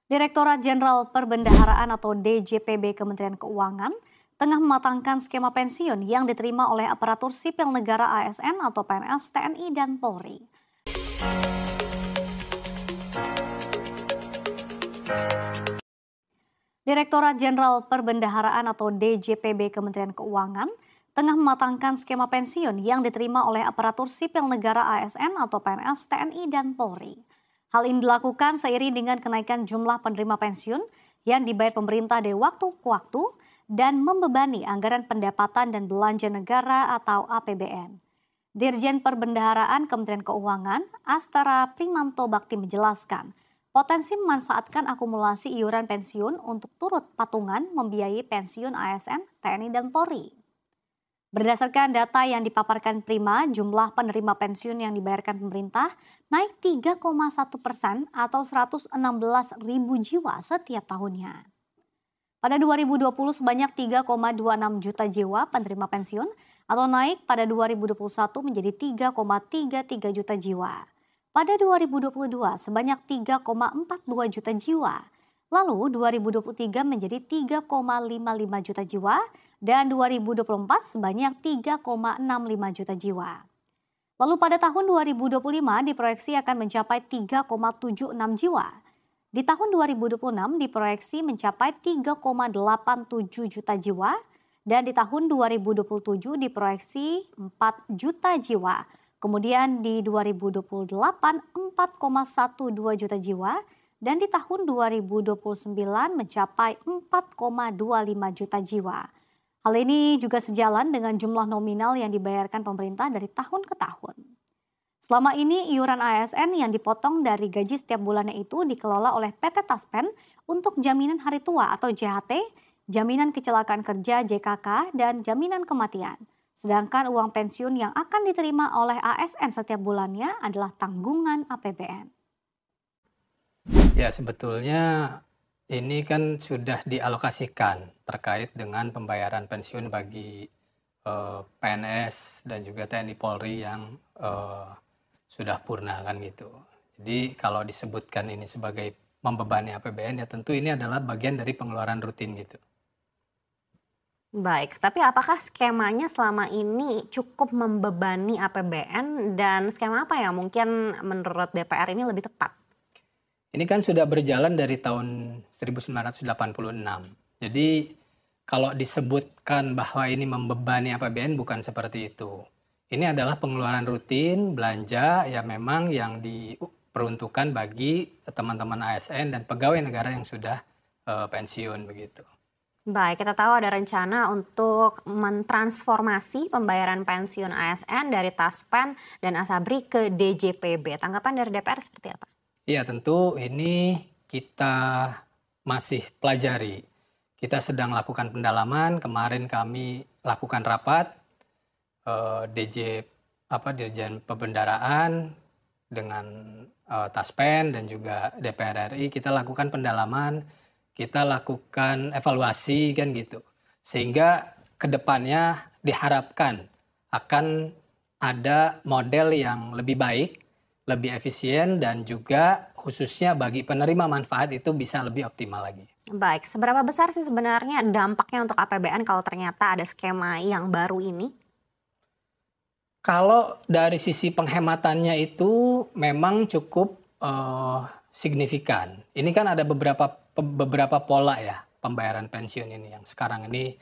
Direktorat Jenderal Perbendaharaan atau DJPB Kementerian Keuangan tengah mematangkan skema pensiun yang diterima oleh aparatur sipil negara ASN atau PNS, TNI, dan Polri. Direktorat Jenderal Perbendaharaan atau DJPB Kementerian Keuangan tengah mematangkan skema pensiun yang diterima oleh aparatur sipil negara ASN atau PNS, TNI, dan Polri. Hal ini dilakukan seiring dengan kenaikan jumlah penerima pensiun yang dibayar pemerintah dari waktu ke waktu dan membebani anggaran pendapatan dan belanja negara atau APBN. Dirjen Perbendaharaan Kementerian Keuangan, Astara Primanto Bakti menjelaskan, potensi memanfaatkan akumulasi iuran pensiun untuk turut patungan membiayai pensiun ASN, TNI, dan Polri. Berdasarkan data yang dipaparkan Prima, jumlah penerima pensiun yang dibayarkan pemerintah naik 3,1% atau 116 ribu jiwa setiap tahunnya. Pada 2020 sebanyak 3,26 juta jiwa penerima pensiun atau naik pada 2021 menjadi 3,33 juta jiwa. Pada 2022 sebanyak 3,42 juta jiwa. Lalu 2023 menjadi 3,55 juta jiwa dan 2024 sebanyak 3,65 juta jiwa. Lalu pada tahun 2025 diproyeksi akan mencapai 3,76 jiwa. Di tahun 2026 diproyeksi mencapai 3,87 juta jiwa dan di tahun 2027 diproyeksi 4 juta jiwa. Kemudian di 2028 4,12 juta jiwa dan di tahun 2029 mencapai 4,25 juta jiwa. Hal ini juga sejalan dengan jumlah nominal yang dibayarkan pemerintah dari tahun ke tahun. Selama ini iuran ASN yang dipotong dari gaji setiap bulannya itu dikelola oleh PT Taspen untuk jaminan hari tua atau JHT, jaminan kecelakaan kerja JKK, dan jaminan kematian. Sedangkan uang pensiun yang akan diterima oleh ASN setiap bulannya adalah tanggungan APBN. Ya, sebetulnya ini kan sudah dialokasikan terkait dengan pembayaran pensiun bagi PNS dan juga TNI Polri yang sudah purna kan gitu. Jadi kalau disebutkan ini sebagai membebani APBN ya tentu ini adalah bagian dari pengeluaran rutin gitu. Baik, tapi apakah skemanya selama ini cukup membebani APBN dan skema apa ya mungkin menurut DPR ini lebih tepat? Ini kan sudah berjalan dari tahun 1986. Jadi kalau disebutkan bahwa ini membebani APBN bukan seperti itu. Ini adalah pengeluaran rutin belanja ya memang yang diperuntukkan bagi teman-teman ASN dan pegawai negara yang sudah pensiun begitu. Baik, kita tahu ada rencana untuk mentransformasi pembayaran pensiun ASN dari Taspen dan Asabri ke DJPB. Tanggapan dari DPR seperti apa? Iya, tentu ini kita masih pelajari. Kita sedang lakukan pendalaman. Kemarin kami lakukan rapat Dirjen Pembendaraan dengan Taspen dan juga DPR RI. Kita lakukan pendalaman, kita lakukan evaluasi kan gitu. Sehingga kedepannya diharapkan akan ada model yang lebih baik, lebih efisien dan juga khususnya bagi penerima manfaat itu bisa lebih optimal lagi. Baik, seberapa besar sih sebenarnya dampaknya untuk APBN kalau ternyata ada skema yang baru ini? Kalau dari sisi penghematannya itu memang cukup signifikan. Ini kan ada beberapa pola ya pembayaran pensiun ini yang sekarang ini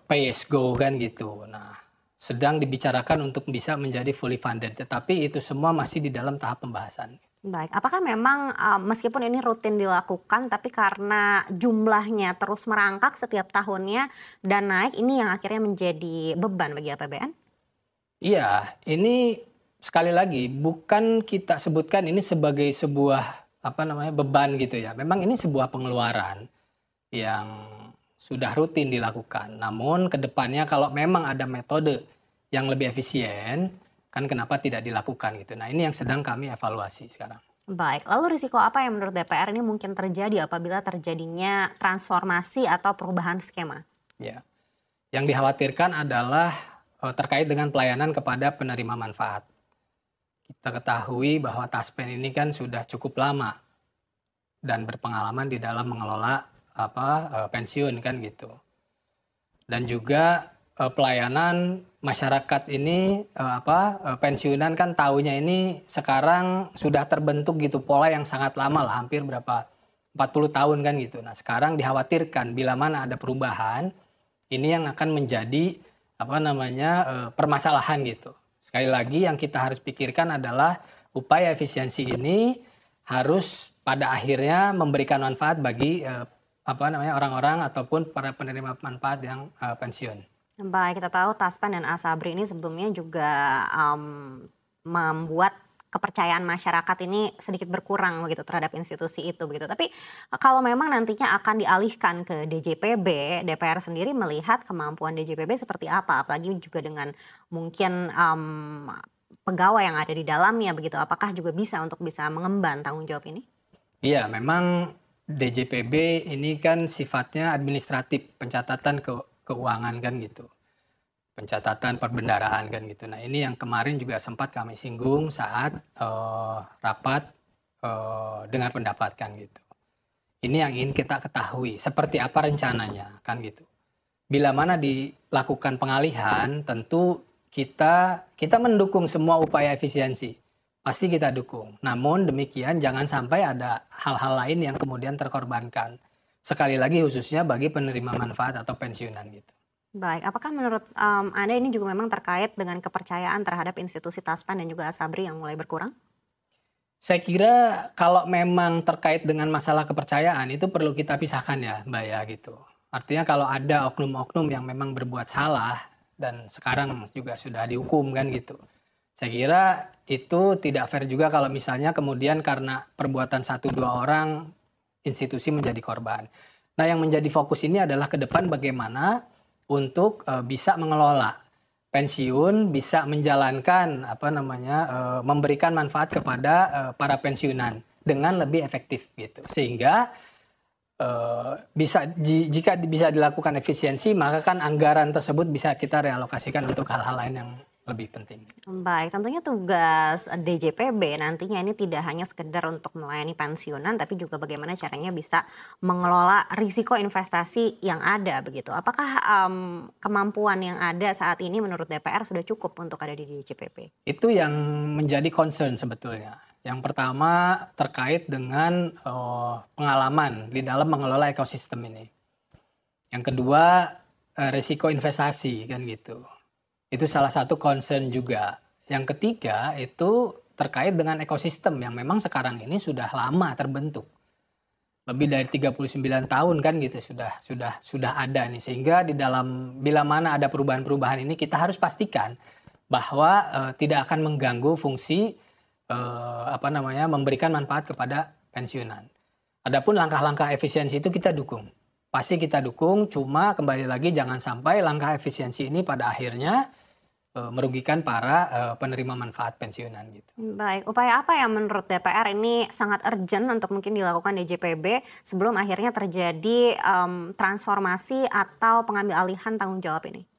pay as go kan gitu. Nah, sedang dibicarakan untuk bisa menjadi fully funded, tetapi itu semua masih di dalam tahap pembahasan. Baik, apakah memang meskipun ini rutin dilakukan tapi karena jumlahnya terus merangkak setiap tahunnya dan naik ini yang akhirnya menjadi beban bagi APBN? Iya, ini sekali lagi bukan kita sebutkan ini sebagai sebuah beban gitu ya. Memang ini sebuah pengeluaran yang sudah rutin dilakukan. Namun kedepannya kalau memang ada metode yang lebih efisien, kan kenapa tidak dilakukan gitu. Nah ini yang sedang kami evaluasi sekarang. Baik, lalu risiko apa yang menurut DPR ini mungkin terjadi apabila terjadinya transformasi atau perubahan skema? Ya, yang dikhawatirkan adalah terkait dengan pelayanan kepada penerima manfaat. Kita ketahui bahwa Taspen ini kan sudah cukup lama dan berpengalaman di dalam mengelola pensiun kan gitu. Dan juga pelayanan masyarakat ini pensiunan kan taunya ini sekarang sudah terbentuk gitu pola yang sangat lama lah, hampir 40 tahun kan gitu. Nah, sekarang dikhawatirkan bila mana ada perubahan ini yang akan menjadi permasalahan gitu. Sekali lagi yang kita harus pikirkan adalah upaya efisiensi ini harus pada akhirnya memberikan manfaat bagi orang-orang ataupun para penerima manfaat yang pensiun. Baik, kita tahu Taspen dan Asabri ini sebelumnya juga membuat kepercayaan masyarakat ini sedikit berkurang begitu terhadap institusi itu begitu. Tapi kalau memang nantinya akan dialihkan ke DJPB, DPR sendiri melihat kemampuan DJPB seperti apa, apalagi juga dengan mungkin pegawai yang ada di dalamnya begitu. Apakah juga bisa mengemban tanggung jawab ini? Iya, memang DJPB ini kan sifatnya administratif, pencatatan keuangan kan gitu. Pencatatan perbendaharaan kan gitu. Nah, ini yang kemarin juga sempat kami singgung saat rapat dengar pendapat kan gitu. Ini yang ingin kita ketahui, seperti apa rencananya kan gitu. Bila mana dilakukan pengalihan, tentu kita mendukung semua upaya efisiensi. Pasti kita dukung. Namun demikian jangan sampai ada hal-hal lain yang kemudian terkorbankan. Sekali lagi khususnya bagi penerima manfaat atau pensiunan gitu. Baik, apakah menurut Anda ini juga memang terkait dengan kepercayaan terhadap institusi Taspen dan juga Asabri yang mulai berkurang? Saya kira kalau memang terkait dengan masalah kepercayaan itu perlu kita pisahkan ya Mbak ya gitu. Artinya kalau ada oknum-oknum yang memang berbuat salah dan sekarang juga sudah dihukum kan gitu. Saya kira itu tidak fair juga kalau misalnya kemudian karena perbuatan 1-2 orang institusi menjadi korban. Nah, yang menjadi fokus ini adalah ke depan bagaimana untuk bisa mengelola pensiun, bisa menjalankan memberikan manfaat kepada para pensiunan dengan lebih efektif gitu. Sehingga jika bisa dilakukan efisiensi, maka kan anggaran tersebut bisa kita realokasikan untuk hal-hal lain yang lebih penting. Baik, tentunya tugas DJPB nantinya ini tidak hanya sekedar untuk melayani pensiunan, tapi juga bagaimana caranya bisa mengelola risiko investasi yang ada begitu. Apakah kemampuan yang ada saat ini menurut DPR sudah cukup untuk ada di DJPB? Itu yang menjadi concern sebetulnya. Yang pertama terkait dengan pengalaman di dalam mengelola ekosistem ini. Yang kedua risiko investasi kan gitu. Itu salah satu concern juga. Yang ketiga itu terkait dengan ekosistem yang memang sekarang ini sudah lama terbentuk. Lebih dari 39 tahun kan gitu sudah ada nih. Sehingga di dalam bila mana ada perubahan-perubahan ini kita harus pastikan bahwa tidak akan mengganggu fungsi memberikan manfaat kepada pensiunan. Adapun langkah-langkah efisiensi itu kita dukung. Pasti kita dukung, cuma kembali lagi jangan sampai langkah efisiensi ini pada akhirnya merugikan para penerima manfaat pensiunan gitu. Baik, upaya apa yang menurut DPR ini sangat urgent untuk mungkin dilakukan DJPB sebelum akhirnya terjadi transformasi atau pengambil alihan tanggung jawab ini?